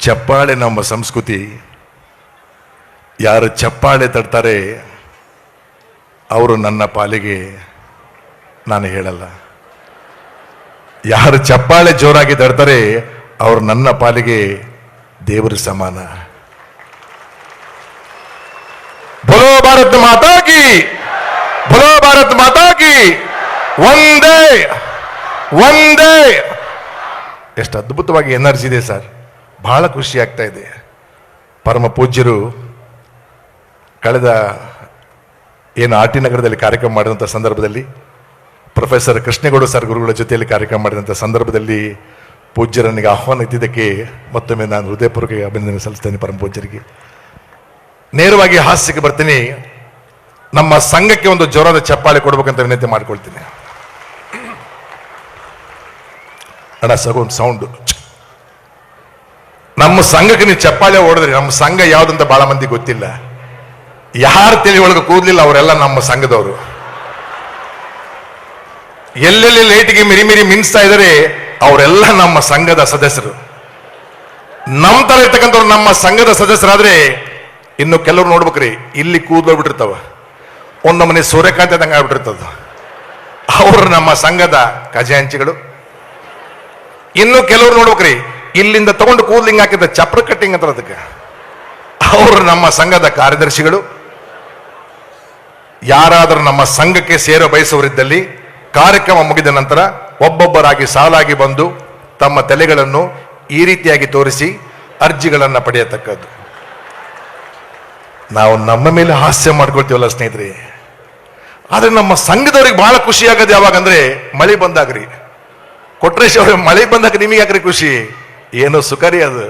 ಚಪ್ಪಾಳೆ ನಮ್ಮ ಸಂಸ್ಕೃತಿ. ಯಾರು ಚಪ್ಪಾಳೆ ತಡ್ತಾರೆ ಅವರು ನನ್ನ ಪಾಲಿಗೆ ನಾನು ಹೇಳಲ್ಲ. ಯಾರು ಚಪ್ಪಾಳೆ ಜೋರಾಗಿ ತಡ್ತಾರೆ ಅವರು ನನ್ನ ಪಾಲಿಗೆ ದೇವರ ಸಮಾನ. ಬೋಲೋ ಭಾರತ್ ಮಾತಾ ಕಿ, ಬೋಲೋ ಭಾರತ್ ಮಾತಾ ಕಿ, ಒಂದೇ ಒಂದೇ. ಎಷ್ಟು ಅದ್ಭುತವಾಗಿ ಎನರ್ಜಿ ಇದೆ ಸರ್, ಬಹಳ ಖುಷಿ ಆಗ್ತಾ ಇದೆ. ಪರಮ ಪೂಜ್ಯರು ಕಳೆದ ಏನು ಆರ್ಟಿ ನಗರದಲ್ಲಿ ಕಾರ್ಯಕ್ರಮ ಮಾಡಿದಂಥ ಸಂದರ್ಭದಲ್ಲಿ ಪ್ರೊಫೆಸರ್ ಕೃಷ್ಣೇಗೌಡ ಸರ್ ಗುರುಗಳ ಜೊತೆಯಲ್ಲಿ ಕಾರ್ಯಕ್ರಮ ಮಾಡಿದಂಥ ಸಂದರ್ಭದಲ್ಲಿ ಪೂಜ್ಯರನಿಗೆ ಆಹ್ವಾನ ಇದ್ದಿದ್ದಕ್ಕೆ ಮತ್ತೊಮ್ಮೆ ನಾನು ಹೃದಯಪೂರ್ವಕ ಅಭಿನಂದನೆ ಸಲ್ಲಿಸ್ತೇನೆ. ಪರಮ ಪೂಜ್ಯರಿಗೆ ನೇರವಾಗಿ ಹಾಸ್ಯಕ್ಕೆ ಬರ್ತೀನಿ. ನಮ್ಮ ಸಂಘಕ್ಕೆ ಒಂದು ಜೋರಾದ ಚಪ್ಪಾಳೆ ಕೊಡ್ಬೇಕಂತ ವಿನಂತಿ ಮಾಡ್ಕೊಳ್ತೀನಿ. ಅಣ್ಣ ಸಗೊಂದು ಸೌಂಡ್. ನಮ್ಮ ಸಂಘಕ್ಕೆ ನೀವು ಚಪ್ಪಾಳೆ ಹೊಡೆದ್ರಿ. ನಮ್ಮ ಸಂಘ ಯಾವ್ದಂತ ಬಹಳ ಮಂದಿ ಗೊತ್ತಿಲ್ಲ. ಯಾರು ತಲೆ ಒಳಗೆ ಕೂದಲಿಲ್ಲ ಅವರೆಲ್ಲ ನಮ್ಮ ಸಂಘದವರು. ಎಲ್ಲೆಲ್ಲಿ ಲೈಟ್ಗೆ ಮಿರಿ ಮಿರಿ ಮಿನ್ಸ್ತಾ ಇದ್ದಾರೆ ಅವರೆಲ್ಲ ನಮ್ಮ ಸಂಘದ ಸದಸ್ಯರು. ನಮ್ಮ ತರ ಇರ್ತಕ್ಕಂಥವ್ರು ನಮ್ಮ ಸಂಘದ ಸದಸ್ಯರಾದ್ರೆ ಇನ್ನು ಕೆಲವ್ರು ನೋಡ್ಬೇಕ್ರಿ, ಇಲ್ಲಿ ಕೂದಲೋಗ್ಬಿಟ್ಟಿರ್ತಾವ, ಒಂದು ಮನೆ ಸೂರ್ಯಕಾಂತಿ ಆದಂಗೆ ಆಗ್ಬಿಟ್ಟಿರ್ತದ. ಅವರು ನಮ್ಮ ಸಂಘದ ಖಜಾಂಚಿಗಳು. ಇನ್ನು ಕೆಲವ್ರು ನೋಡ್ಬೇಕ್ರಿ, ಇಲ್ಲಿಂದ ತಗೊಂಡು ಕೂದಲಿಂಗ್ ಹಾಕಿದ ಚಪ್ರ ಕಟ್ಟಿಂಗ್ ಅಂತ ಅದಕ್ಕೆ, ಅವರು ನಮ್ಮ ಸಂಘದ ಕಾರ್ಯದರ್ಶಿಗಳು. ಯಾರಾದರೂ ನಮ್ಮ ಸಂಘಕ್ಕೆ ಸೇರೋ ಬಯಸುವರಿದ್ದಲ್ಲಿ ಕಾರ್ಯಕ್ರಮ ಮುಗಿದ ನಂತರ ಒಬ್ಬೊಬ್ಬರಾಗಿ ಸಾಲಾಗಿ ಬಂದು ತಮ್ಮ ತಲೆಗಳನ್ನು ಈ ರೀತಿಯಾಗಿ ತೋರಿಸಿ ಅರ್ಜಿಗಳನ್ನು ಪಡೆಯತಕ್ಕದ್ದು. ನಾವು ನಮ್ಮ ಮೇಲೆ ಹಾಸ್ಯ ಮಾಡ್ಕೊಳ್ತೀವಲ್ಲ ಸ್ನೇಹಿತರೆ, ಆದ್ರೆ ನಮ್ಮ ಸಂಘದವ್ರಿಗೆ ಬಹಳ ಖುಷಿ ಆಗೋದು ಯಾವಾಗಂದ್ರೆ ಮಳೆ ಬಂದಾಗ್ರಿ. ಕೊಟ್ರೇಶ್ ಅವ್ರ ಮಳೆ ಬಂದಾಗ ನಿಮಗೆ ಯಾಕ್ರಿ ಖುಷಿ? ಏನೋ ಸುಖರಿ ಅದು.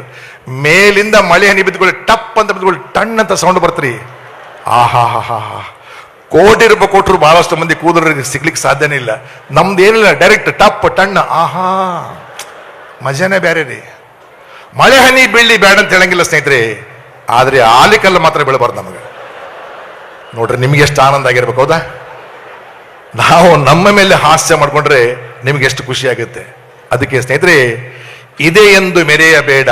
ಮೇಲಿಂದ ಮಳೆ ಹನಿ ಬಿದ್ದುಕೊಳ್ಳಿ, ಟಪ್ ಅಂತ ಬಿದ್ದುಕೊಳ್ಳಿ, ಟಣ್ ಅಂತ ಸೌಂಡ್ ಬರ್ತ್ರಿ. ಆಹಾ ಹಾ ಹಾ ಹಾ. ಕೋಟಿ ರೂಪಾಯಿ ಕೊಟ್ಟರು ಬಹಳಷ್ಟು ಮಂದಿ ಕೂದಲರಿಗೆ ಸಿಗ್ಲಿಕ್ಕೆ ಸಾಧ್ಯನೇ ಇಲ್ಲ. ನಮ್ದು ಏನಿಲ್ಲ, ಡೈರೆಕ್ಟ್ ಟಪ್ ಟಣ್ಣ, ಆಹಾ ಮಜಾನೇ ಬೇರೆ ರೀ. ಮಳೆ ಹನಿ ಬೀಳಿ ಬೇಡ ಅಂತ ಹೇಳಂಗಿಲ್ಲ ಸ್ನೇಹಿತರೆ, ಆದ್ರೆ ಆಲಿಕಲ್ಲ ಮಾತ್ರ ಬೀಳಬಾರ್ದು ನಮಗೆ. ನೋಡ್ರಿ ನಿಮ್ಗೆ ಎಷ್ಟು ಆನಂದ ಆಗಿರ್ಬೇಕು, ಹೌದಾ? ನಾವು ನಮ್ಮ ಮೇಲೆ ಹಾಸ್ಯ ಮಾಡ್ಕೊಂಡ್ರೆ ನಿಮ್ಗೆ ಎಷ್ಟು ಖುಷಿ ಆಗುತ್ತೆ. ಅದಕ್ಕೆ ಸ್ನೇಹಿತರೆ, ಇದೆ ಎಂದು ಮೆರೆಯಬೇಡ,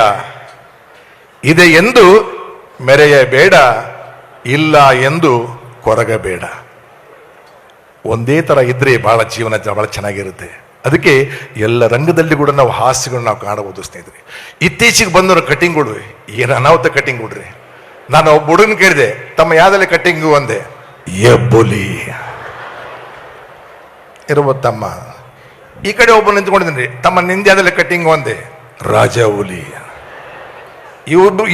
ಇದೆ ಎಂದು ಮೆರೆಯಬೇಡ, ಇಲ್ಲ ಎಂದು ಕೊರಗಬೇಡ. ಒಂದೇ ತರ ಇದ್ರೆ ಬಹಳ ಜೀವನ ಬಹಳ ಚೆನ್ನಾಗಿರುತ್ತೆ. ಅದಕ್ಕೆ ಎಲ್ಲ ರಂಗದಲ್ಲಿ ಕೂಡ ನಾವು ಹಾಸ್ಯಗಳನ್ನ ನಾವು ಕಾಣಬಹುದು ಸ್ನೇಹಿತರೆ. ಇತ್ತೀಚೆಗೆ ಬಂದವರು ಕಟಿಂಗ್ಗಳು ಏನು ಅನಾಹುತ ಕಟಿಂಗ್ ಕೊಡ್ರಿ. ನಾನು ಒಬ್ಬ ಹುಡುಗನ ಕೇಳಿದೆ, ತಮ್ಮ ಯಾವ್ದಲ್ಲಿ ಕಟಿಂಗು ಅಂದೆ. ಎಬ್ಬುಲಿ ಇರುವ ತಮ್ಮ. ಈ ಕಡೆ ಒಬ್ಬ ನಿಂತ್ಕೊಂಡಿದ್ದೀನಿ, ತಮ್ಮ ನಿಂದ್ಯಾದಲ್ಲಿ ಕಟಿಂಗು ಅಂದೆ. ರಾಜ ಹುಲಿ.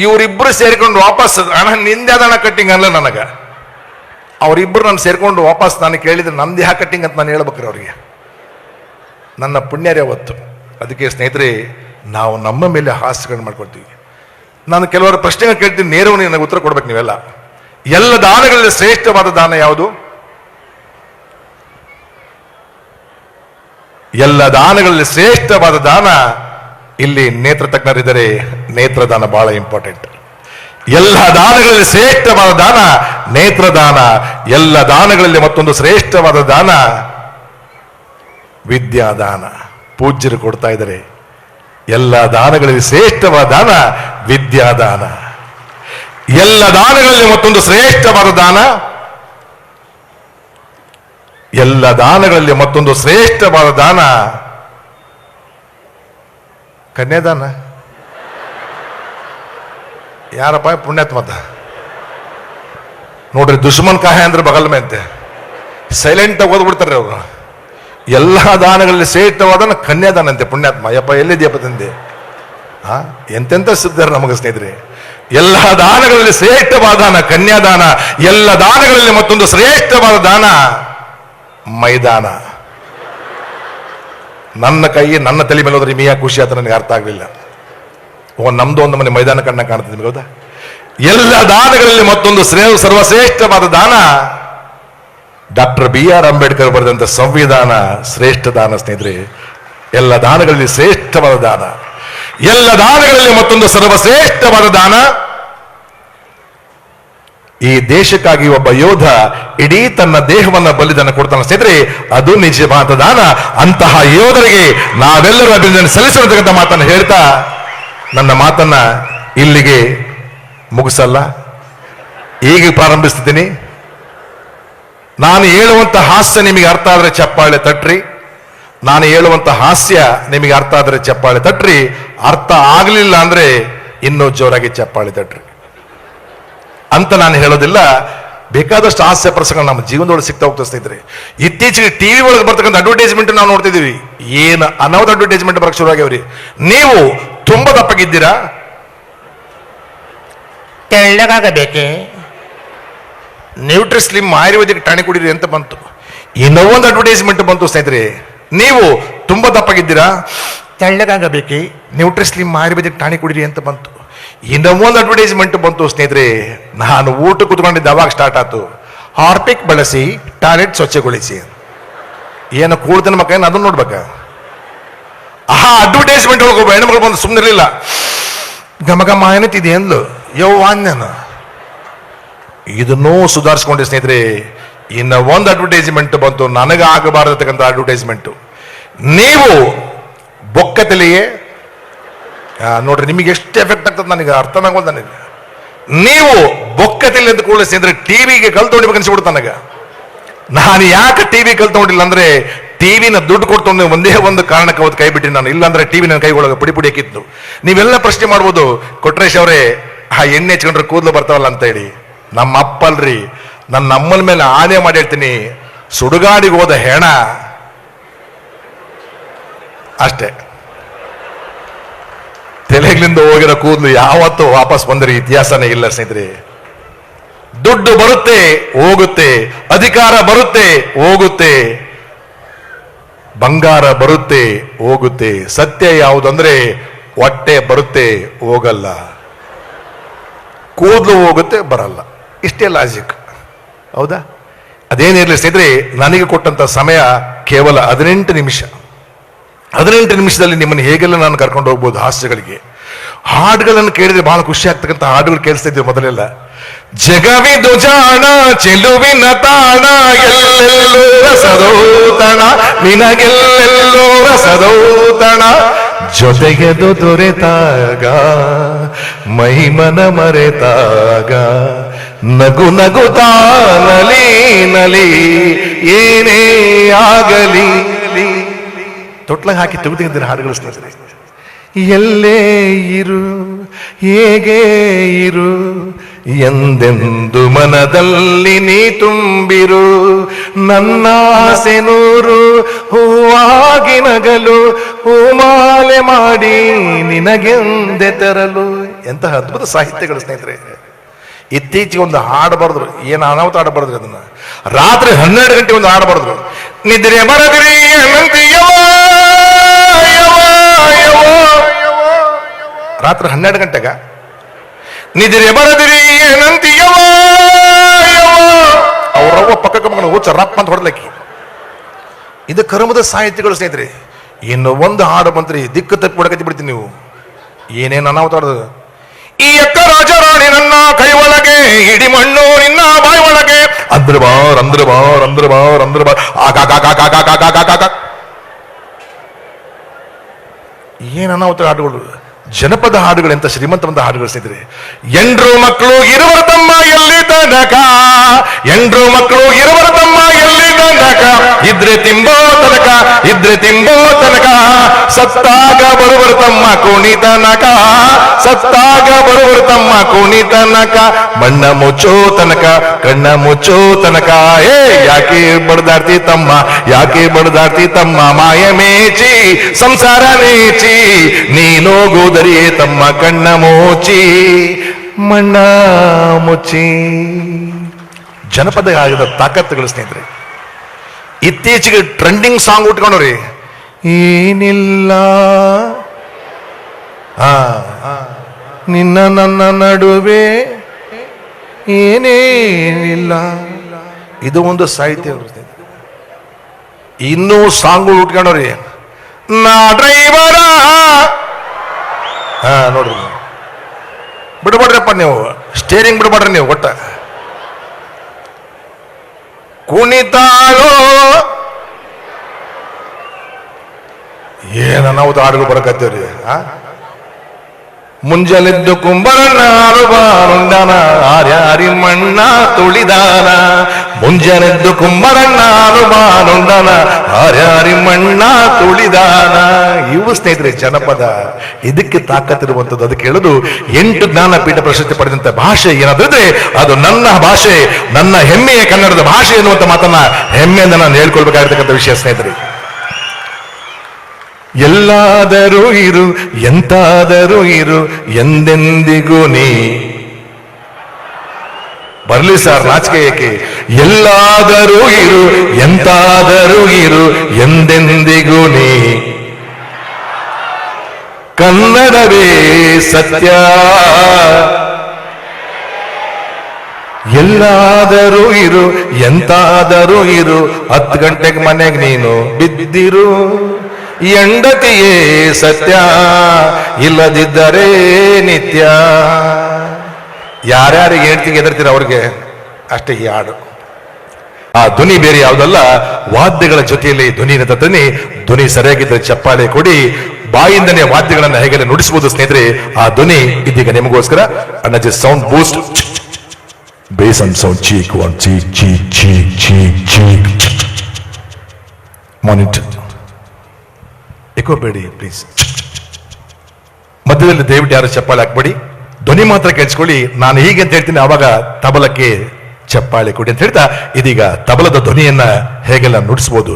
ಇವರಿಬ್ರು ಸೇರಿಕೊಂಡು ವಾಪಸ್ ಅಣ್ಣ ನಿಂದ್ಯಾದಣ ಕಟ್ಟಿಂಗ್ ಅಲ್ಲ ನನಗ. ಅವರಿಬ್ರು ನಾನು ಸೇರ್ಕೊಂಡು ವಾಪಸ್ ನಾನು ಕೇಳಿದ್ರೆ ನಂದು ಯಾಕೆ ಕಟ್ಟಿಂಗ್ ಅಂತ ನಾನು ಹೇಳ್ಬೇಕ್ರಿ ಅವ್ರಿಗೆ. ನನ್ನ ಪುಣ್ಯರೇ ಅವತ್ತು. ಅದಕ್ಕೆ ಸ್ನೇಹಿತರೆ, ನಾವು ನಮ್ಮ ಮೇಲೆ ಹಾಸ್ಯಗಳನ್ನು ಮಾಡ್ಕೊಳ್ತೀವಿ. ನಾನು ಕೆಲವರ ಪ್ರಶ್ನೆಗಳು ಕೇಳ್ತೀನಿ, ನೇರವಾಗಿ ನನಗೆ ಉತ್ತರ ಕೊಡ್ಬೇಕು ನೀವೆಲ್ಲ. ಎಲ್ಲ ದಾನಗಳಲ್ಲಿ ಶ್ರೇಷ್ಠವಾದ ದಾನ ಯಾವುದು? ಎಲ್ಲ ದಾನಗಳಲ್ಲಿ ಶ್ರೇಷ್ಠವಾದ ದಾನ, ಇಲ್ಲಿ ನೇತ್ರ ತಜ್ಞರಿದ್ದರೆ ನೇತ್ರದಾನ ಬಹಳ ಇಂಪಾರ್ಟೆಂಟ್. ಎಲ್ಲ ದಾನಗಳಲ್ಲಿ ಶ್ರೇಷ್ಠವಾದ ದಾನ ನೇತ್ರದಾನ. ಎಲ್ಲ ದಾನಗಳಲ್ಲಿ ಮತ್ತೊಂದು ಶ್ರೇಷ್ಠವಾದ ದಾನ ವಿದ್ಯಾದಾನ. ಪೂಜ್ಯರು ಕೊಡ್ತಾ ಇದ್ದಾರೆ, ಎಲ್ಲ ದಾನಗಳಲ್ಲಿ ಶ್ರೇಷ್ಠವಾದ ದಾನ ವಿದ್ಯಾದಾನ. ಎಲ್ಲ ದಾನಗಳಲ್ಲಿ ಮತ್ತೊಂದು ಶ್ರೇಷ್ಠವಾದ ದಾನ, ಎಲ್ಲ ದಾನಗಳಲ್ಲಿ ಮತ್ತೊಂದು ಶ್ರೇಷ್ಠವಾದ ದಾನ ಕನ್ಯಾದಾನ. ಯಾರಪ್ಪ ಪುಣ್ಯಾತ್ಮ ನೋಡ್ರಿ, ದುಶ್ಮನ್ ಕಾಯ ಅಂದ್ರೆ ಬಗಲ್ ಮೇಲೆ ಸೈಲೆಂಟ್ ಆಗಿ ಓದ್ಬಿಡ್ತಾರೆ ಅವರು. ಎಲ್ಲ ದಾನಗಳಲ್ಲಿ ಶ್ರೇಷ್ಠವಾದ ಕನ್ಯಾದಾನ ಅಂತೆ. ಪುಣ್ಯಾತ್ಮ ಯಪ್ಪ ಎಲ್ಲಿದೆಯಪ್ಪ ತಂದೆ. ಎಂತೆಂತ ಸಿದ್ಧಾರ ನಮಗೆ ಸ್ನೇಹಿತರೆ. ಎಲ್ಲ ದಾನಗಳಲ್ಲಿ ಶ್ರೇಷ್ಠವಾದ ದಾನ ಕನ್ಯಾದಾನ. ಎಲ್ಲ ದಾನಗಳಲ್ಲಿ ಮತ್ತೊಂದು ಶ್ರೇಷ್ಠವಾದ ದಾನ ಮೈದಾನ. ನನ್ನ ಕೈ ನನ್ನ ತಲೆ ಮೇಲೆ ಹೋದ್ರೆ ನಿಮಗೆ ಖುಷಿ ಆತ ನನಗೆ ಅರ್ಥ ಆಗಲಿಲ್ಲ. ನಮ್ದು ಒಂದು ಮನೆ ಮೈದಾನ ಕಣ್ಣ ಕಾಣ್ತದೆ ನಿಮಗೆ, ಹೌದಾ? ಎಲ್ಲ ದಾನಗಳಲ್ಲಿ ಮತ್ತೊಂದು ಸರ್ವಶ್ರೇಷ್ಠವಾದ ದಾನ ಡಾಕ್ಟರ್ BR ಅಂಬೇಡ್ಕರ್ ಬರೆದಂತ ಸಂವಿಧಾನ ಶ್ರೇಷ್ಠ ದಾನ ಸ್ನೇಹಿತರೆ. ಎಲ್ಲ ದಾನಗಳಲ್ಲಿ ಶ್ರೇಷ್ಠವಾದ ದಾನ, ಎಲ್ಲ ದಾನಗಳಲ್ಲಿ ಮತ್ತೊಂದು ಸರ್ವಶ್ರೇಷ್ಠವಾದ ದಾನ. ಈ ದೇಶಕ್ಕಾಗಿ ಒಬ್ಬ ಯೋಧ ಇಡೀ ತನ್ನ ದೇಹವನ್ನ ಬಲಿದಾನ ಕೊಡ್ತಾನೆ ಸ್ನೇಹಿತರೆ, ಅದು ನಿಜವಾದ ದಾನ. ಅಂತಹ ಯೋಧರಿಗೆ ನಾವೆಲ್ಲರೂ ಅಭಿನಂದನೆ ಸಲ್ಲಿಸಿರ್ತಕ್ಕಂಥ ಮಾತನ್ನು ಹೇಳ್ತಾ ನನ್ನ ಮಾತನ್ನ ಇಲ್ಲಿಗೆ ಮುಗಿಸಲ್ಲ, ಈಗ ಪ್ರಾರಂಭಿಸ್ತಿದ್ದೀನಿ. ನಾನು ಹೇಳುವಂತ ಹಾಸ್ಯ ನಿಮಗೆ ಅರ್ಥ ಆದ್ರೆ ಚಪ್ಪಾಳೆ ತಟ್ರಿ. ನಾನು ಹೇಳುವಂತ ಹಾಸ್ಯ ನಿಮಗೆ ಅರ್ಥ ಆದ್ರೆ ಚಪ್ಪಾಳೆ ತಟ್ರಿ. ಅರ್ಥ ಆಗಲಿಲ್ಲ ಅಂದ್ರೆ ಇನ್ನೂ ಜೋರಾಗಿ ಚಪ್ಪಾಳೆ ತಟ್ರಿ ಅಂತ ನಾನು ಹೇಳೋದಿಲ್ಲ. ಬೇಕಾದಷ್ಟು ಹಾಸ್ಯ ಪ್ರಸಂಗ ನಮ್ಮ ಜೀವನದೊಳಗೆ ಸಿಗ್ತಾ ಹೋಗ್ತಾ ಸ್ನೇಹಿತರೆ. ಇತ್ತೀಚೆಗೆ ಟಿವಿ ಒಳಗೆ ಬರ್ತಕ್ಕಂಥ ಅಡ್ವರ್ಟೈಸ್ಮೆಂಟ್ ನಾವು ನೋಡ್ತಿದ್ದೀವಿ. ಏನು ಅನಾಹುತ ಅಡ್ವರ್ಟೈಸ್ಮೆಂಟ್ ಬರಕ್ಕೆ ಶುರುವಾಗ್ಯವ್ರಿ. ನೀವು ತುಂಬಾ ದಪ್ಪಗಿದ್ದೀರಾ, ತೆಳ್ಳಗಾಗಬೇಕೆ, ನ್ಯೂಟ್ರಿ ಸ್ಲಿಮ್ ಆಯುರ್ವೇದಿಕ್ ಟಾನಿಕ್ ಕುಡೀರಿ ಅಂತ ಬಂತು. ಇನ್ನೊಂದು ಅಡ್ವರ್ಟೈಸ್ಮೆಂಟ್ ಬಂತು ಸ್ನೇಹಿತರೆ, ನೀವು ತುಂಬಾ ದಪ್ಪಗಿದ್ದೀರಾ, ತೆಳ್ಳಗಾಗಬೇಕೆ, ನ್ಯೂಟ್ರಿ ಸ್ಲಿಮ್ ಆಯುರ್ವೇದಿಕ್ ಟಾನಿಕ್ ಕುಡೀರಿ ಅಂತ ಬಂತು. ಇನ್ನೊಂದು ಅಡ್ವರ್ಟೈಸ್ಮೆಂಟ್ ಬಂತು ಸ್ನೇಹಿತರೆ, ನಾನು ಊಟ ಕೂತ್ಕೊಂಡಿದ್ದ ಅವಾಗ ಸ್ಟಾರ್ಟ್ ಆಯ್ತು, ಹಾರ್ಪಿಕ್ ಬಳಸಿ ಟಾಯ್ಲೆಟ್ ಸ್ವಚ್ಛಗೊಳಿಸಿ. ಏನು ಕೂಡ್ತನ ಮಕ್ಕ ಏನು ಅದನ್ನ ನೋಡ್ಬೇಕ. ಆ ಅಡ್ವರ್ಟೈಸ್ಮೆಂಟ್ ಒಳಗೆ ಒಬ್ಬ ಹೆಣ್ಮಗಳು ಬಂದು ಸುಮ್ಮನಿರಲಿಲ್ಲ, ಗಮಗಮ ಏನತ್ತಿದೆ ಅಂದ್ಲು. ಯವ್ವಾನ್ಯನ ಇದನ್ನೂ ಸುಧಾರಿಸ್ಕೊಂಡೆ ಸ್ನೇಹಿತರೆ. ಇನ್ನು ಒಂದು ಅಡ್ವರ್ಟೈಸ್ಮೆಂಟ್ ಬಂತು, ನನಗೆ ಆಗಬಾರತಕ್ಕಂಥ ಅಡ್ವರ್ಟೈಸ್ಮೆಂಟ್. ನೀವು ಬೊಕ್ಕತಲಿಯೇ ನೋಡ್ರಿ, ನಿಮಗೆ ಎಷ್ಟು ಎಫೆಕ್ಟ್ ಆಗ್ತದೆ ನನಗೆ ಅರ್ಥ ಆಗೋದು. ನನಗೆ ನೀವು ಬೊಕ್ಕತಿಲ್ಲ ಅಂತ ಕೂಡ ಸ್ನೇಹಿತರೆ ಟಿವಿಗೆ ಕಲ್ತ್ಕೊಂಡಿಬೇಕು ಅನ್ಸ್ಬಿಡ್ತು ನನಗೆ. ನಾನು ಯಾಕೆ ಟಿವಿ ಕಲ್ತ್ಕೊಂಡಿಲ್ಲ ಅಂದ್ರೆ, ಟಿವಿನ ದುಡ್ಡು ಕೊಡ್ತೊಂಡು ಒಂದೇ ಒಂದು ಕಾರಣಕ್ಕೆ ಅವತ್ತು ಕೈ ಬಿಟ್ಟಿನಿ ನಾನು. ಇಲ್ಲಾಂದ್ರೆ ಟಿವಿ ನನ್ನ ಕೈಗೊಳಗೆ ಪುಡಿ ಪುಡಿ ಹಾಕಿತ್ತು. ನೀವೆಲ್ಲ ಪ್ರಶ್ನೆ ಮಾಡ್ಬೋದು, ಕೊಟ್ರೇಶ್ ಅವರೇ ಆ ಎಣ್ಣೆ ಹಚ್ಕೊಂಡ್ರೆ ಕೂದಲು ಬರ್ತಾವಲ್ಲ ಅಂತ ಹೇಳಿ. ನಮ್ಮ ಅಪ್ಪಲ್ರಿ, ನನ್ನ ಅಮ್ಮನ ಮೇಲೆ ಆನೆ ಮಾಡಿ ಹೇಳ್ತೀನಿ, ಸುಡುಗಾಡಿಗೆ ಹೋದ ಹೆಣ ಅಷ್ಟೇ. ತಲೆಗಳಿಂದ ಹೋಗಿರೋ ಕೂದಲು ಯಾವತ್ತೂ ವಾಪಸ್ ಬಂದರೆ ಇತಿಹಾಸನೇ ಇಲ್ಲ ಸ್ನೇಹಿತರೆ. ದುಡ್ಡು ಬರುತ್ತೆ ಹೋಗುತ್ತೆ, ಅಧಿಕಾರ ಬರುತ್ತೆ ಹೋಗುತ್ತೆ, ಬಂಗಾರ ಬರುತ್ತೆ ಹೋಗುತ್ತೆ. ಸತ್ಯ ಯಾವುದಂದ್ರೆ ಹೊಟ್ಟೆ ಬರುತ್ತೆ ಹೋಗಲ್ಲ, ಕೂದಲು ಹೋಗುತ್ತೆ ಬರಲ್ಲ. ಇಷ್ಟೇ ಲಾಜಿಕ್, ಹೌದಾ? ಅದೇನಿರಲಿ ಸ್ನೇಹಿತರೆ, ನನಗೆ ಕೊಟ್ಟಂತ ಸಮಯ ಕೇವಲ 18 ನಿಮಿಷ. 18 ನಿಮಿಷದಲ್ಲಿ ನಿಮ್ಮನ್ನು ಹೇಗೆಲ್ಲ ನಾನು ಕರ್ಕೊಂಡು ಹೋಗ್ಬೋದು ಹಾಸ್ಯಗಳಿಗೆ. ಹಾಡುಗಳನ್ನು ಕೇಳಿದ್ರೆ ಬಹಳ ಖುಷಿ ಆಗ್ತಕ್ಕಂಥ ಹಾಡುಗಳು ಕೇಳಿಸ್ತಾ ಇದ್ದೀವಿ ಮೊದಲೆಲ್ಲ. ಜಗವಿದು ಜಾಣ ಚೆಲುವಿನ ತಾಣ, ಎಲ್ಲೆಲ್ಲೋ ರಸದೌತಣ, ನಿನಗೆಲ್ಲೆಲ್ಲೋ ರಸದೌತಣ, ಜೊತೆಗೆದು ದೊರೆತಾಗ ಮೈಮನ ಮರೆತಾಗ, ನಗು ನಗುತ್ತಾ ನಲಿ ನಲಿ ಏನೇ ಆಗಲಿ. ತೊಟ್ಲಾಗ ಹಾಕಿ ತೆಗೆದಿದ್ದಾರೆ ಹಾಡುಗಳು ಸ್ನೇಹಿತರೆ. ಎಲ್ಲೇ ಇರು ಹೇಗೆ ಇರು ಎಂದೆಂದು ಮನದಲ್ಲಿ ನೀ ತುಂಬಿರು, ನನ್ನಾಸೆ ನೂರು ಹೂವಾಗಿ ನಗಲು, ಹೂಮಾಲೆ ಮಾಡಿ ನಿನಗೆಂದೆ ತರಲು. ಎಂತಹ ಅದ್ಭುತ ಸಾಹಿತ್ಯಗಳು ಸ್ನೇಹಿತರೆ. ಇತ್ತೀಚೆಗೆ ಒಂದು ಹಾಡು ಬರೆದ್ರು, ಏನು ಅನಾಹುತ ಹಾಡು ಬರೆದ್ರು. ಅದನ್ನ ರಾತ್ರಿ 12 ಗಂಟೆ ಒಂದು ಹಾಡು ಬರೆದ್ರು. ನಿದ್ರೆ ಬರದ್ರಿ ರಾತ್ರಿ 12 ಗಂಟೆಗ ನಿದ್ರೆ ಬರದಿರಿ ಏನಂತೀಯವ, ಅವ್ರವ್ವ ಪಕ್ಕಕ್ಕೆ ಮಗನ ಹುಚ್ಚ ರಪ್ಪ ಅಂತ ಹೊಡೆದಕ್ಕೆ. ಇದು ಕರ್ಮದ ಸಾಹಿತ್ಯಗಳು ಸ್ನೇಹಿತರೆ. ಇನ್ನು ಒಂದು ಹಾಡು ಬಂತ್ರಿ, ದಿಕ್ಕು ತಪ್ಪಿ ಹೊಡಕತ್ತಿ ಬಿಡ್ತೀನಿ ನೀವು. ಏನೇನು ಅನಾಹುತ ಹಾಡೋದು. ಈ ಅಕ್ಕ ರಾಜರಾಣಿ ನನ್ನ ಕೈ ಒಳಗೆ, ಇಡಿ ಮಣ್ಣು ನಿನ್ನ ಬಾಯಿ ಒಳಗೆ, ಅಂದ್ರ ಬಾರ್ ಅಂದ್ರ ಬಾರ್ ಅಂದ್ರ ಬಾರ್ ಅಂದ್ರ ಬಾರ್ ಆಗ. ಏನ್ ಅನಾಹುತ ಹಾಡುಗಳು, ಜನಪದ ಹಾಡುಗಳು, ಎಂತ ಶ್ರೀಮಂತವಂತ ಹಾಡುಗಳು ಸ್ನೇಹಿತರೆ. ಎಂಡ್ರು ಮಕ್ಕಳು ಇರುವರ ತಮ್ಮ ಎಲ್ಲಿ ತನಕ, ಎಂಡ್ರು ಮಕ್ಕಳು ಇರುವರ ತಮ್ಮ ಎಲ್ಲಿ ತನಕ, ಇದ್ರೆ ತಿಂಬೋ ತನಕ, ಇದ್ರೆ ತಿಂಬೋ ತನಕ, ಸತ್ತಾಗ ಬರುವರ ತಮ್ಮ ಕುಣಿತನಕ, ಸತ್ತಾಗ ಬರುವರ ತಮ್ಮ ಕುಣಿತನಕ, ಮಣ್ಣ ಮುಚ್ಚೋ ತನಕ ಕಣ್ಣ ಮುಚ್ಚೋ ತನಕ. ಏ ಯಾಕೆ ಬಡ್ದಾಡ್ತಿ ತಮ್ಮ, ಯಾಕೆ ಬಡ್ದಾಡ್ತಿ ತಮ್ಮ, ಮಾಯ ಮೇಚಿ ಸಂಸಾರ ನೇಚಿ, ನೀನೋಗೋದರಿಯೇ ತಮ್ಮ ಕಣ್ಣ ಮೋಚಿ ಮಣ್ಣ ಮುಚ್ಚಿ. ಜನಪದ ಆಗಿದ ತಾಕತ್ತುಗಳು ಸ್ನೇಹಿತರೆ. ಇತ್ತೀಚೆಗೆ ಟ್ರೆಂಡಿಂಗ್ ಸಾಂಗ್ ಉಟ್ಕೊಂಡ್ರಿ, ಏನಿಲ್ಲ ನಿನ್ನ ನನ್ನ ನಡುವೆ ಏನೇನಿಲ್ಲ. ಇದು ಒಂದು ಸಾಹಿತ್ಯ. ಇನ್ನೂ ಸಾಂಗ್ಗಳು ಉಟ್ಕೊಂಡ್ರಿ, ನಾ ಡ್ರೈವರ. ನೋಡ್ರಿ, ಬಿಡ್ಬೇಡ್ರಪ್ಪ ನೀವು, ಸ್ಟೇರಿಂಗ್ ಬಿಡ್ಬೇಡ್ರಿ ನೀವು. ಒಟ್ಟ ಕುಣಿತಾಳೋ ಏನ ನಾವು ಹಾಡುಗಳು ಬರಕತ್ತೇವ್ರಿ. ಮುಂಜಲೆದ್ದು ಕುಂಬರಣ್ಣ ಆಳುಬಾರುಂಡನ ಆರ್ಯಾರಿ ಮಣ್ಣ ತುಳಿದಾನ. ಮುಂಜಲೆದ್ದು ಕುಂಬರಣ್ಣ ಆಳುಬಾರುಂಡನ ಆರ್ಯಾರಿ ಮಣ್ಣ ತುಳಿದಾನ. ಇವು ಸ್ನೇಹಿತರೆ ಜನಪದ. ಇದಕ್ಕೆ ತಾಕತ್ತಿರುವಂಥದ್ದು. ಅದಕ್ಕೆ ಹೇಳುದು 8 ಜ್ಞಾನಪೀಠ ಪ್ರಶಸ್ತಿ ಪಡೆದಂತ ಭಾಷೆ ಏನಾದ್ರೆ ಅದು ನನ್ನ ಭಾಷೆ, ನನ್ನ ಹೆಮ್ಮೆಯ ಕನ್ನಡದ ಭಾಷೆ ಎನ್ನುವಂತ ಮಾತನ್ನ ಹೆಮ್ಮೆಯಿಂದ ನಾನು ಹೇಳ್ಕೊಳ್ಬೇಕಾಗಿರ್ತಕ್ಕಂಥ ವಿಷಯ ಸ್ನೇಹಿತರೆ. ಎಲ್ಲಾದರೂ ಇರು ಎಂತಾದರೂ ಇರು ಎಂದೆಂದಿಗೂ ನೀ. ಬರ್ಲಿ ಸರ್, ನಾಚಿಕೆ ಏಕೆ? ಎಲ್ಲಾದರೂ ಇರು ಎಂತಾದರೂ ಇರು ಎಂದೆಂದಿಗೂ ನೀ, ಕನ್ನಡವೇ ಸತ್ಯ. ಎಲ್ಲಾದರೂ ಇರು ಎಂತಾದರೂ ಇರು, 10 ಗಂಟೆಗೆ ಮನೆಗೆ ನೀನು ಬಿದ್ದಿರು, ಹೆಂಡತಿಯೇ ಸತ್ಯ ಇಲ್ಲದಿದ್ದರೆ ನಿತ್ಯ. ಯಾರ್ಯಾರಿಗೆ ಹೆಂಡತಿಗೆ ಎದರ್ತೀರ ಅವ್ರಿಗೆ ಅಷ್ಟೇ ಈ ಹಾಡು. ಆ ಧ್ವನಿ ಬೇರೆ ಯಾವುದಲ್ಲ, ವಾದ್ಯಗಳ ಜೊತೆಯಲ್ಲಿ ಧ್ವನಿನ ತನ್ನಿ. ಧ್ವನಿ ಸರಿಯಾಗಿದ್ದರೆ ಚಪ್ಪಾಳೆ ಕೊಡಿ. ಬಾಯಿಂದನೇ ವಾದ್ಯಗಳನ್ನ ಹೇಗೆ ನುಡಿಸಬಹುದು ಸ್ನೇಹಿತರೆ. ಆ ಧ್ವನಿ ಇದೀಗ ನಿಮಗೋಸ್ಕರ. Annaji sound boost, bass and sound, check 1 check check check check check. Monitor echo ಬೇಡಿ ಪ್ಲೀಸ್. ಮಧ್ಯದಲ್ಲಿ ದಯವಿಟ್ಟು ಯಾರು ಚಪ್ಪಾಳೆ ಹಾಕ್ಬೇಡಿ, ಧ್ವನಿ ಮಾತ್ರ ಕೇಳಿಸ್ಕೊಳ್ಳಿ. ನಾನು ಹೀಗೆ ಅಂತ ಹೇಳ್ತೀನಿ, ಆವಾಗ ತಬಲಕ್ಕೆ ಚಪ್ಪಾಳೆ ಕೊಡಿ ಅಂತ ಹೇಳ್ತಾ ಇದೀಗ ತಬಲದ ಧ್ವನಿಯನ್ನ ಹೇಗೆಲ್ಲ ನುಡಿಸಬಹುದು.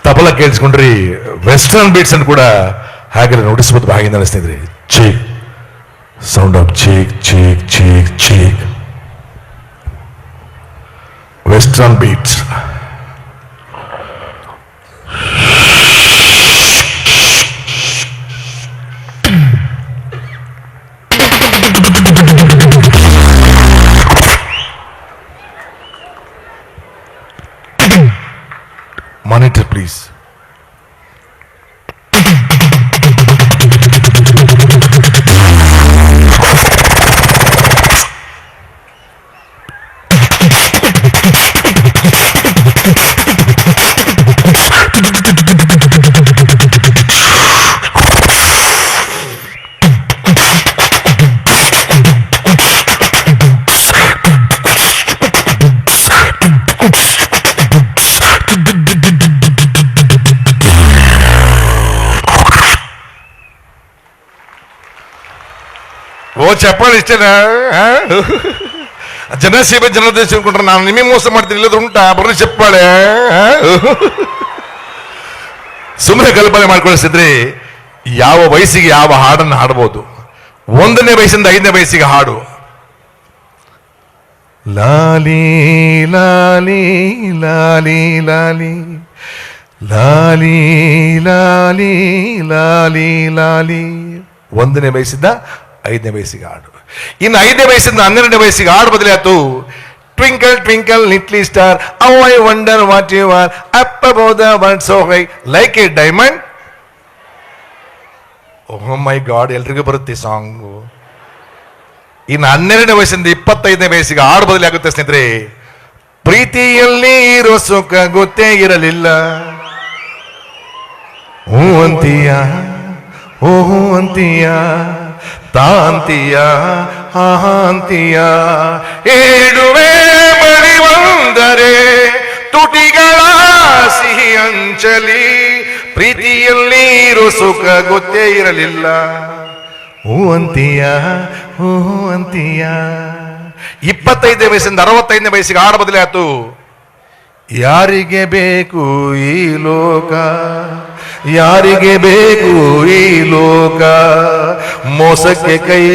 ತಬಲ ಕೇಳಿಸ್ಕೊಂಡ್ರಿ, ವೆಸ್ಟರ್ನ್ ಬೀಟ್ಸ್ ಅನ್ನು ಕೂಡ ಹಾಗೆ ನುಡಿಸಬಹುದು ಹಾಗೆ ಅನಿಸ್ತಿದ್ರಿ. Check sound of check check check check, western beats. Monitor please. ಓ ಚಪ್ಪಾಳೆ ಇಷ್ಟೇನಾ? ಜನಸೇವೆ ಜನದೇಶ ಅನ್ಕೊಂಡ್ರೆ ನಾನು ನಿಮಗೆ ಮೋಸ ಮಾಡ್ತೀನಿ, ಇಲ್ಲದ ಉಂಟಾ? ಬರ್ರಿ ಚಪ್ಪಾಳೆ. ಸುಮ್ಮನೆ ಕಲ್ಪನೆ ಮಾಡ್ಕೊಳಿಸಿದ್ರೆ ಯಾವ ವಯಸ್ಸಿಗೆ ಯಾವ ಹಾಡನ್ನು ಹಾಡಬಹುದು. 1ನೇ ವಯಸ್ಸಿಂದ 5ನೇ ವಯಸ್ಸಿಗೆ ಹಾಡು. ಲಾಲಿ ಲಾಲಿ ಲಾಲಿ ಲಾಲಿ ಲಾಲಿ ಲಾಲಿ ಲಾಲಿ ಲಾಲಿ 1ನೇ ವಯಸ್ಸಿಂದ 5ನೇ ವಯಸ್ಸಿಗೆ ಹಾಡು. ಇನ್ನು 5ನೇ ವಯಸ್ಸಿಂದ 12ನೇ ವಯಸ್ಸಿಗೆ ಹಾಡು ಬದಲಾಯ್ತು. Twinkle twinkle little star, how I wonder what you are, up above the world so high like a diamond. Oh my God, ಎಲ್ರಿಗೂ ಬರುತ್ತೆ ಸಾಂಗು. ಇನ್ನು 12ನೇ ವಯಸ್ಸಿಂದ 25ನೇ ವಯಸ್ಸಿಗೆ ಹಾಡು ಬದಲಿ ಆಗುತ್ತೆ ಸ್ನೇಹಿತರೆ. ಪ್ರೀತಿಯಲ್ಲಿ ಇರೋ ಸುಖ ಗೊತ್ತೇ ಇರಲಿಲ್ಲ, ಹೂ ಅಂತೀಯ ಓಹೋ ಅಂತೀಯ, ತಾಂತೀಯ ಅಂತೀಯ, ಏಳುವೆ ಬರಿವಂದರೆ ತುಟಿಗಳ ಸಿಹಿ ಅಂಚಲಿ, ಪ್ರೀತಿಯಲ್ಲಿ ಇರೋ ಸುಖ ಗೊತ್ತೇ ಇರಲಿಲ್ಲ, ಹೂ ಅಂತೀಯ ಹೂ ಅಂತೀಯ. 25ನೇ ವಯಸ್ಸಿಂದ 65ನೇ ವಯಸ್ಸಿಗೆ ಹಾಡು ಬದಲಾಯ್ತು. ಯಾರಿಗೆ ಬೇಕು ಈ ಲೋಕ, ಯಾರಿಗೆ ಬೇಕು ಈ ಲೋಕ, ಮೋಸಕ್ಕೆ ಕೈ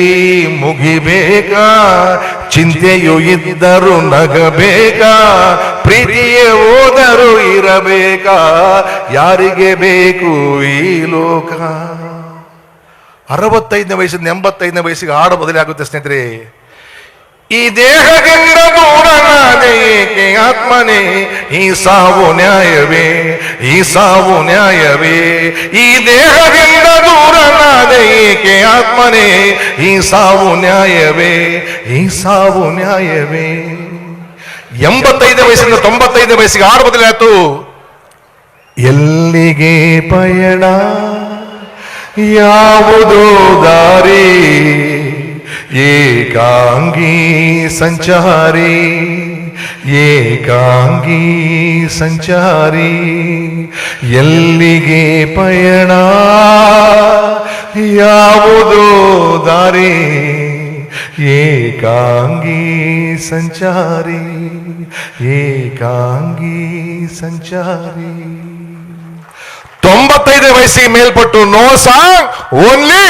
ಮುಗಿಬೇಕಾ, ಚಿಂತೆಯು ಇದ್ದರೂ ನಗಬೇಕಾ, ಪ್ರೀತಿಯೇ ಹೋದರೂ ಇರಬೇಕಾ, ಯಾರಿಗೆ ಬೇಕು ಈ ಲೋಕ. 65ನೇ ವಯಸ್ಸಿಂದ 85ನೇ ವಯಸ್ಸಿಗೆ ಹಾಡು ಬದಲಾಗುತ್ತೆ ಸ್ನೇಹಿತರೆ. ಈ ದೇಹದಿಂದ ದೂರನಾದೆ ಏಕೆ ಆತ್ಮನೇ, ಈ ಸಾವು ನ್ಯಾಯವೇ, ಈ ಸಾವು ನ್ಯಾಯವೇ, ಈ ದೇಹದಿಂದ ದೂರನಾದೆ ಏಕೆ ಆತ್ಮನೇ, ಈ ಸಾವು ನ್ಯಾಯವೇ, ಈ ಸಾವು ನ್ಯಾಯವೇ. 85ನೇ ವಯಸ್ಸಿಂದ 95ನೇ ವಯಸ್ಸಿಗೆ ಹಾಡು ಬದಲಾಯಿತು. ಎಲ್ಲಿಗೆ ಪಯಣ, ಯಾವುದೋ ದಾರಿ, ಏಕಾಂಗಿ ಸಂಚಾರಿ, ಏಕಾಂಗಿ ಸಂಚಾರಿ, ಎಲ್ಲಿಗೆ ಪಯಣ, ಯಾವುದೋ ದಾರಿ, ಏಕಾಂಗಿ ಸಂಚಾರಿ, ಏಕಾಂಗಿ ಸಂಚಾರಿ. 95ನೇ ವಯಸ್ಸಿಗೆ ಮೇಲ್ಪಟ್ಟು ನೋ ಸಾಂಗ್, ಓನ್ಲಿ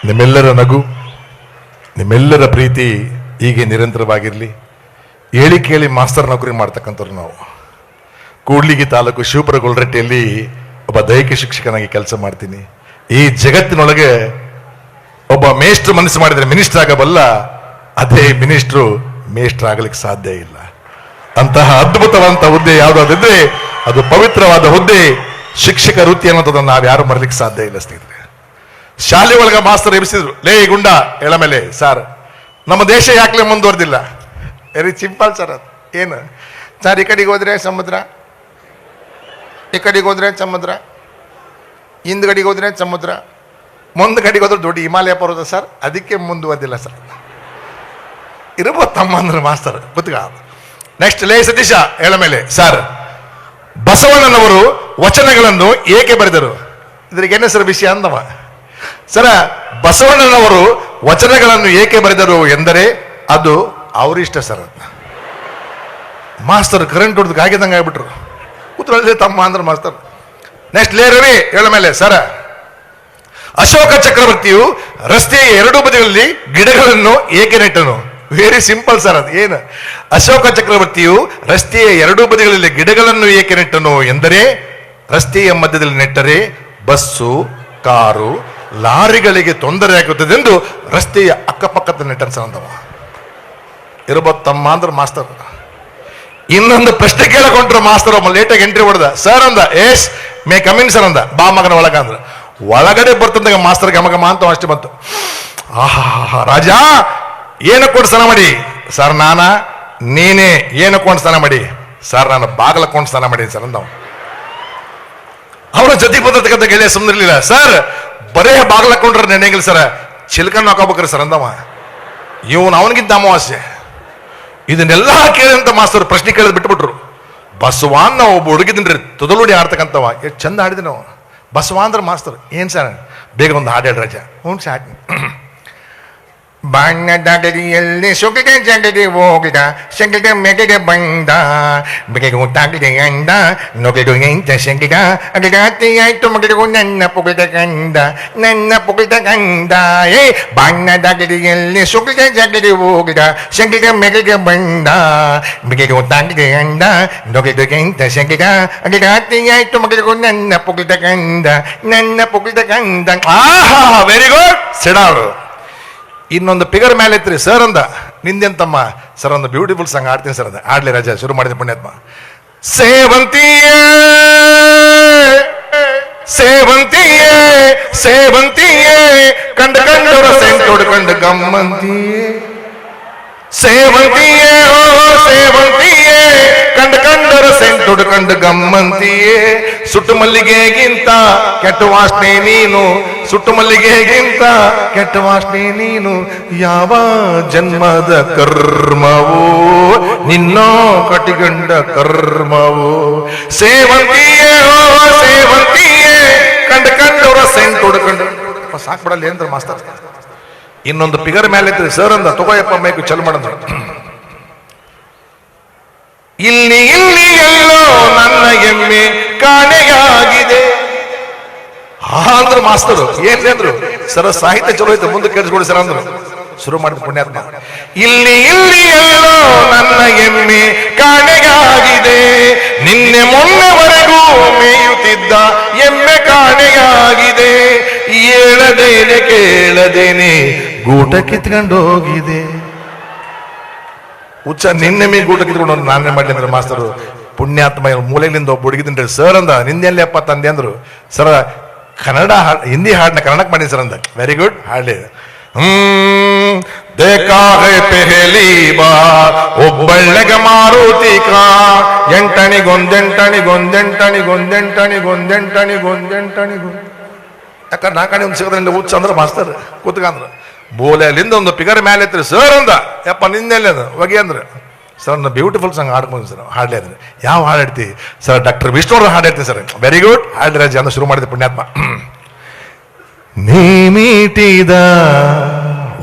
ನಿಮ್ಮೆಲ್ಲರ ನಗು, ನಿಮ್ಮೆಲ್ಲರ ಪ್ರೀತಿ ಹೀಗೆ ನಿರಂತರವಾಗಿರಲಿ. ಹೇಳಿ ಕೇಳಿ ಮಾಸ್ತರ್ ನೌಕರಿ ಮಾಡ್ತಕ್ಕಂಥವ್ರು ನಾವು. ಕೂಡ್ಲಿಗಿ ತಾಲೂಕು ಶಿವಪುರ ಗೊಲ್ರಟ್ಟಿಯಲ್ಲಿ ಒಬ್ಬ ದೈಹಿಕ ಶಿಕ್ಷಕನಾಗಿ ಕೆಲಸ ಮಾಡ್ತೀನಿ. ಈ ಜಗತ್ತಿನೊಳಗೆ ಒಬ್ಬ ಮೇಷ್ಟ್ರು ಮನಸ್ಸು ಮಾಡಿದ್ರೆ ಮಿನಿಸ್ಟರ್ ಆಗಬಲ್ಲ, ಅದೇ ಮಿನಿಸ್ಟ್ರು ಮೇಷ್ಟ್ರ್ ಆಗಲಿಕ್ಕೆ ಸಾಧ್ಯ ಇಲ್ಲ. ಅಂತಹ ಅದ್ಭುತವಂತ ಹುದ್ದೆ ಯಾವುದಾದ್ರೆ ಅದು ಪವಿತ್ರವಾದ ಹುದ್ದೆ ಶಿಕ್ಷಕ ವೃತ್ತಿ ಅನ್ನೋದನ್ನು ನಾವು ಯಾರು ಮರಲಿಕ್ಕೆ ಸಾಧ್ಯ ಇಲ್ಲ ಸ್ನೇಹಿತರೆ. ಶಾಲೆ ಒಳಗ ಮಾಸ್ತರ್ ಎಬ್ಸಿದ್ರು, ಲೇ ಗುಂಡ ಎಳ ಮೇಲೆ, ಸರ್ ನಮ್ಮ ದೇಶ ಯಾಕೆ ಮುಂದುವರೆದಿಲ್ಲ? Very simple sir. ಅದು ಏನು ಸರ್, ಈ ಕಡೆಗೆ ಹೋದ್ರೆ ಸಮುದ್ರ, ಈ ಕಡೆಗೆ ಹೋದ್ರೆ ಸಮುದ್ರ, ಹಿಂದ್ಗಡೆಗೆ ಹೋದ್ರೆ ಸಮುದ್ರ, ಮುಂದ್ ಕಡೆಗೆ ಹೋದ್ರೆ ದೊಡ್ಡ ಹಿಮಾಲಯ ಪರ್ವತ ಸರ್, ಅದಕ್ಕೆ ಮುಂದುವರೆದಿಲ್ಲ ಸರ್. ಇರ್ಬೋದು ತಮ್ಮ ಅಂದ್ರೆ ಮಾಸ್ತರ್ ಗೊತ್ತಗ. ನೆಕ್ಸ್ಟ್ ಲೇ ಸತೀಶ ಎಳ ಮೇಲೆ, ಸರ್ ಬಸವಣ್ಣನವರು ವಚನಗಳನ್ನು ಏಕೆ ಬರೆದರು? ಇದ್ರಿಗೆ ಏನೇ ಸರ್ ವಿಷಯ ಅಂದವ. ಸರ ಬಸವಣ್ಣನವರು ವಚನಗಳನ್ನು ಏಕೆ ಬರೆದರು ಎಂದರೆ ಅದು ಅವರಿಷ್ಟ ಸರ್. ಮಾಸ್ತರ್ ಕರೆಂಟ್ ಹೊಡೆದು ಕಾಗಿದಂಗೆ ಆಗ್ಬಿಟ್ರು. ಕೂತ್ಕೊಳ್ಳಿ ತಮ್ಮ ಅಂದ್ರೆ ಮಾಸ್ತರ್. ನೆಕ್ಸ್ಟ್ ಲೇ ರವಿ ಹೇಳ ಮೇಲೆ, ಸರ ಅಶೋಕ ಚಕ್ರವರ್ತಿಯು ರಸ್ತೆಯ ಎರಡೂ ಬದಿಗಳಲ್ಲಿ ಗಿಡಗಳನ್ನು ಏಕೆ ನೆಟ್ಟನು? Very simple sir. ಅದು ಏನು? ಅಶೋಕ ಚಕ್ರವರ್ತಿಯು ರಸ್ತೆಯ ಎರಡೂ ಬದಿಗಳಲ್ಲಿ ಗಿಡಗಳನ್ನು ಏಕೆ ನೆಟ್ಟನು ಎಂದರೆ ರಸ್ತೆಯ ಮಧ್ಯದಲ್ಲಿ ನೆಟ್ಟರೆ ಬಸ್ಸು, ಕಾರು, ಲಾರಿಗಳಿಗೆ ತೊಂದರೆ ಆಗುತ್ತದೆ ಎಂದು ರಸ್ತೆಯ ಅಕ್ಕಪಕ್ಕದ ನೆಟ್ಟನ್ ಸರ್ ಅಂದವ. ಇರಬಹುದು ತಮ್ಮ ಅಂದ್ರೆ ಮಾಸ್ತರ್. ಇನ್ನೊಂದು ಪ್ರಶ್ನೆ ಕೇಳಕೊಂಡ್ರು ಮಾಸ್ತರ್ ಒಬ್ಬ ಲೇಟಾಗಿ ಎಂಟ್ರಿ ಹೊಡೆದ. ಸರ್ ಅಂದ, ಎಸ್ ಮೇ ಕಮಿನ್ ಸರ್ ಅಂದ. ಬಾ ಮಗನ ಒಳಗ ಅಂದ್ರ. ಒಳಗಡೆ ಬರ್ತಂದಾಗ ಮಾಸ್ತರ್ ಗಮಗಮ ಅಂತ ಅಷ್ಟೇ ಬಂತು. ಆಹಾ ರಾಜ ಏನು ಕೊಟ್ಟು ಸ್ನಾನ ಮಾಡಿ? ಸರ್ ನಾನ. ನೀನೇ ಏನು ಕೊಂಡು ಸ್ನಾನ ಮಾಡಿ? ಸರ್ ನಾನು ಬಾಗಲ ಕೊಂಡು ಸ್ನಾನ ಮಾಡೀನಿ ಸರ್ ಅಂದ. ಅವನ ಜೊತೆಗೆ ಬಂದಿರ್ತಕ್ಕಂಥ ಗೆಳೆಯ ಸುಮ್ಮನಿರ್ಲಿಲ್ಲ. ಸರ್ ಬರೇ ಬಾಗಲ ಕೊಂಡ್ರೆ ನೆನೆಗಿಲ್ಲ ಸರ್, ಚಿಲ್ಕನ್ ಹಾಕೋಬೇಕ್ರಿ ಸರ್ ಅಂದವ. ಇವನು ಅವನಿಗಿಂತ ಅಮಾವಾಸ್ಯೆ. ಇದನ್ನೆಲ್ಲ ಕೇಳಿದಂತ ಮಾಸ್ತರ್ ಪ್ರಶ್ನೆ ಕೇಳಿದ್ ಬಿಟ್ಬಿಟ್ರು. ಬಸವಾನ್ ನಾವು ಒಬ್ಬ ಹುಡುಗಿದ್ರಿ ತುದಲುಡಿ ಆಡ್ತಕ್ಕಂಥವ, ಎಷ್ಟು ಚಂದ ಆಡಿದ್ವಿ ನಾವು. ಬಸವ ಅಂದ್ರೆ ಮಾಸ್ತರ್. ಏನ್ ಸರ್? ಬೇಗ ಒಂದು ಹಾಡು ಹೇಳಿ ರಾಜ. ಹ್ಞೂ ಸಾಟ್. ಬಣ್ಣದಡಿಯಲ್ಲಿ ಸುಗಡೆ ಜಗಡೆ ಹೋಗಿದ ಸಗಡ ಮೆಗಡೆ ಬಂದ ಬೆಗೆಗೂ ತಾಗಡೆ ಅಂದ ನೊಗೆದು ಎಂತ ಸಗಡ ಅಗಡಾತಿ ಆಯ್ತು ಮಗಡಿಗೂ ನನ್ನ ಪುಗದ ಗಂಡ ನನ್ನ ಪುಗದ ಗಂಡ. ಏ ಬಣ್ಣದಡಿಯಲ್ಲಿ ಸುಗಡೆ ಜಗಡೆ ಹೋಗಿದ ಸಗಡ ಮೆಗಡೆ ಬಂದ ಬೆಗೆಗೂ ತಾಗಡೆ ಅಂದ ನೊಗೆದು ಎಂತ ಸಗಡ ಅಗಡಾತಿ ಆಯ್ತು ಮಗಡಿಗೂ ನನ್ನ ಪುಗದ ಗಂಡ ನನ್ನ ಪುಗದ ಗಂಡ. ಆಹಾ ವೆರಿ ಗುಡ್. ಸಿಡಾರು. ಇನ್ನೊಂದು ಪಿಗರ್ ಮೇಲೆ ಇತ್ರಿ. ಸರ್ ಅಂದ, ನಿಂದೆಂತಮ್ಮ? ಸರ್ ಒಂದು ಬ್ಯೂಟಿಫುಲ್ ಸಾಂಗ್ ಆಡ್ತೀನಿ ಸರ್ ಅಂದ. ಆಡ್ಲಿ ರಾಜ. ಶುರು ಮಾಡಿದ ಪುಣ್ಯಾತ್ಮ. ಸೇವಂತಿಯೇ ಸೇವಂತಿಯೇ ಸೇವಂತಿಯೇ ಕಂಡ ಕಂಡರ ಸೆಂಟ್ ಹೊಡ್ಕೊಂಡು ಗಮ್ಮಂತಿಯೇ ಸೇವಂತಿಯೇ ಓ ಸೇವಂತಿಯೇ ಕಂಡ ಕಂಡರ ಸೆಂಟ್ ಹೊಡ್ಕೊಂಡು ಗಮ್ಮಂತಿಯೇ. ಸುಟ್ಟು ಮಲ್ಲಿಗೆಗಿಂತ ಕೆಟ್ಟ ವಾಸನೆ ನೀನು, ಸುಟ್ಟು ಮಲ್ಲಿಗೆಗಿಂತ ಕೆಟ್ಟ ವಾಸನೆ ನೀನು. ಯಾವ ಜನ್ಮದ ಕರ್ಮವೋ ನಿನ್ನೋ ಕಟಿಗಂಡ ಕರ್ಮವೋ. ಸೇವಂತಿಯೇ ಓ ಸೇವಂತಿಯೇ ಕಂಡ ಕಂಡವರ ಸೆಂಟ್ ಹೊಡ್ಕೊಂಡು. ಸಾಕ್ಬಿಡಲ್ಲ ಏನ್ರ ಮಾಸ್ತರ್. ಇನ್ನೊಂದು ಪಿಗರ್ ಮೇಲೆ ಇದ್ರಿ. ಸರ್ ಅಂದ, ತಗೋಯಪ್ಪ ಮೈಕು ಚಲು ಮಾಡಿದ್ರು. ಇಲ್ಲಿ ಇಲ್ಲಿ ಎಲ್ಲೋ ನನ್ನ ಎಮ್ಮೆ ಕಾಣೆಯಾಗಿದೆ ಅಂದ್ರು ಮಾಸ್ತರು. ಏನ್ರು ಸರ ಸಾಹಿತ್ಯ ಚಲೋ ಐತೆ, ಮುಂದೆ ಕೇಳಿಸ್ಕೊಡಿ ಸರ್ ಅಂದ್ರು. ಶುರು ಮಾಡಿದ ಪುಣ್ಯಾತ್ಮ. ಇಲ್ಲಿ ಇಲ್ಲಿ ಎಲ್ಲೋ ನನ್ನ ಎಮ್ಮೆ ಕಾಣೆಯಾಗಿದೆ ನಿನ್ನೆ ಮೊನ್ನೆವರೆಗೂ ಮೇಯುತ್ತಿದ್ದ ಎಮ್ಮೆ ಕಾಣೆಯಾಗಿದೆ. ಹೇಳದೇನೆ ಕೇಳದೇನೆ ಗೂಟ ಕಿತ್ಕೊಂಡು ಹೋಗಿದೆ. ಹುಚ್ಚ ನಿನ್ನೆ ಮೀ ಗೂಟ ಕಿತ್ಕೊಂಡು ನಾನೇ ಮಾಡ್ಲಿ ಅಂದ್ರೆ ಮಾಸ್ತರು. ಪುಣ್ಯಾತ್ಮ ಮೂಲೆಗಳಿಂದ ಒಬ್ಬ ಹುಡುಗಿದ್ರೆ. ಸರ್ ಅಂದ, ನಿಂದೆಲ್ಲಿ ಅಪ್ಪ ತಂದೆ ಅಂದ್ರು. ಸರ ಕನ್ನಡ ಹಿಂದಿ ಹಾಡನ್ನ ಕನ್ನಡಕ್ಕೆ ಮಾಡಿ ಸರ್ ಅಂದ. ವೆರಿ ಗುಡ್, ಹಾಡಲಿ. देखा है पहली बार ಒಬ್ಬಳ್ಳೆಗ ಮಾರುತಿ ಕಾ ಎಂಟಣಿಗೊಂದೆಂಟಣಿ ಗೊಂದೆಂಟಣಿ ಗೊಂದೆಂಟಣಿ ಗೊಂದೆಂಟಣಿ ಗೊಂದೆಂಟಣಿ ಯಾಕಂದ್ರೆ ನಾಲ್ಕಣಿ ಒಂದು ಸಿಗದ್ರಿಂದ ಹುಚ್ಚ ಅಂದ್ರೆ ಮಾಸ್ತರ್ ಕೂತ್ಕಂದ್ರ. ಬೋಲೆಯಲ್ಲಿಂದ ಒಂದು ಪಿಗರ್ ಮೇಲೆ ಇತ್ತು. ಸರ್ ಅಂದ, ಯಪ್ಪ ನಿಂದೆಲ್ಲ ಅದು ಒಗೆ ಅಂದ್ರೆ. ಸರ್ ನನ್ನ ಬ್ಯೂಟಿಫುಲ್ ಸಾಂಗ್ ಹಾಡ್ಬೋದು ಸರ್. ಹಾಡ್ಲಿ ಅಂದ್ರೆ ಯಾವ ಹಾಡು ಹೇಳ್ತಿ ಸರ್? ಡಾಕ್ಟರ್ ವಿಷ್ಣು ಹಾಡು ಹೇಳ್ತೀನಿ ಸರ್. ವೆರಿ ಗುಡ್, ಹಾಡ್ಲಿ ರಾಜ ಅಂತ ಶುರು ಮಾಡಿದೆ ಪುಣ್ಯಾತ್ಮ. ನೀ ಮೀಟಿದ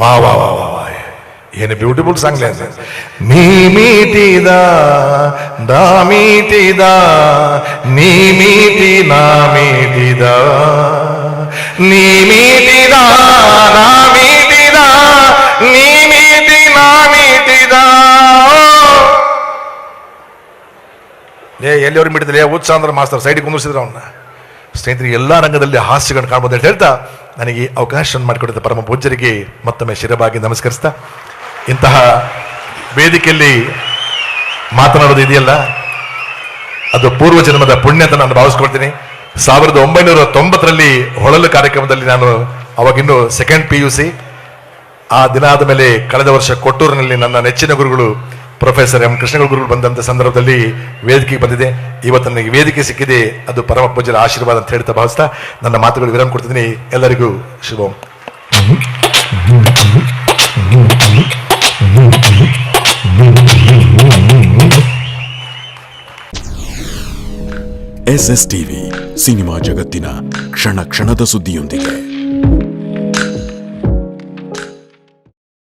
ವಾ ವಾ ವಾ ವಾ ಏನು ಬ್ಯೂಟಿಫುಲ್ ಸಾಂಗ್. ನೀ ಮೀಟಿದ ದಾ ಮೀಟಿದ ನೀ ಮೀಟಿ ನಾ ಮೀಟಿದ ನೀ ಮೀಟಿದ ನಾ ಮೀಟಿದ ನೀ ಮೀಟಿ ನಾ ಮೀಟಿದ. ಎಲ್ಲಿಯವ್ರು ಮೀಟಿದ್ರೆ ಉತ್ಸಾಹ ಅಂದ್ರೆ ಮಾಸ್ತರ್ ಸೈಡಿಗೆ ಕುಂದಿಸಿದ್ರು ಅವನ್ನ. ಸ್ನೇಹಿತರೆ, ಎಲ್ಲ ರಂಗದಲ್ಲಿ ಹಾಸ್ಯಗಳನ್ನು ಕಾಣ್ಬೋದು ಅಂತ ಹೇಳ್ತಾ ನನಗೆ ಅವಕಾಶ ಮಾಡಿಕೊಡಿದ ಪರಮ ಪೂಜ್ಯರಿಗೆ ಮತ್ತೊಮ್ಮೆ ಶಿರಬಾಗಿ ನಮಸ್ಕರಿಸ್ತಾ, ಇಂತಹ ವೇದಿಕೆಯಲ್ಲಿ ಮಾತನಾಡೋದು ಇದೆಯಲ್ಲ ಅದು ಪೂರ್ವ ಜನ್ಮದ ಪುಣ್ಯ ಅಂತ ನಾನು ಭಾವಿಸ್ಕೊಳ್ತೀನಿ. 1990ರಲ್ಲಿ ಹೊಳಲು ಕಾರ್ಯಕ್ರಮದಲ್ಲಿ ನಾನು ಅವಾಗಿನ್ನು ಸೆಕೆಂಡ್ PUC. ಆ ದಿನ ಆದ ಮೇಲೆ ಕಳೆದ ವರ್ಷ ಕೊಟ್ಟೂರಿನಲ್ಲಿ ನನ್ನ ನೆಚ್ಚಿನ ಗುರುಗಳು ಪ್ರೊಫೆಸರ್ ಎಂ ಕೃಷ್ಣಗಳ ಗುರುಗಳು ಬಂದಂತ ಸಂದರ್ಭದಲ್ಲಿ ವೇದಿಕೆಗೆ ಬಂದಿದೆ. ಇವತ್ತು ನನಗೆ ವೇದಿಕೆ ಸಿಕ್ಕಿದೆ, ಅದು ಪರಮ ಪೂಜ್ಯರ ಆಶೀರ್ವಾದ ಅಂತ ಹೇಳ್ತಾ ಭಾವಿಸ್ತಾ ನನ್ನ ಮಾತುಗಳು ವಿರಾಮ ಕೊಡ್ತಿದ್ದೀನಿ. ಎಲ್ಲರಿಗೂ ಶುಭಂ. SSTV ಸಿನಿಮಾ ಜಗತ್ತಿನ ಕ್ಷಣ ಕ್ಷಣದ ಸುದ್ದಿಯೊಂದಿಗೆ.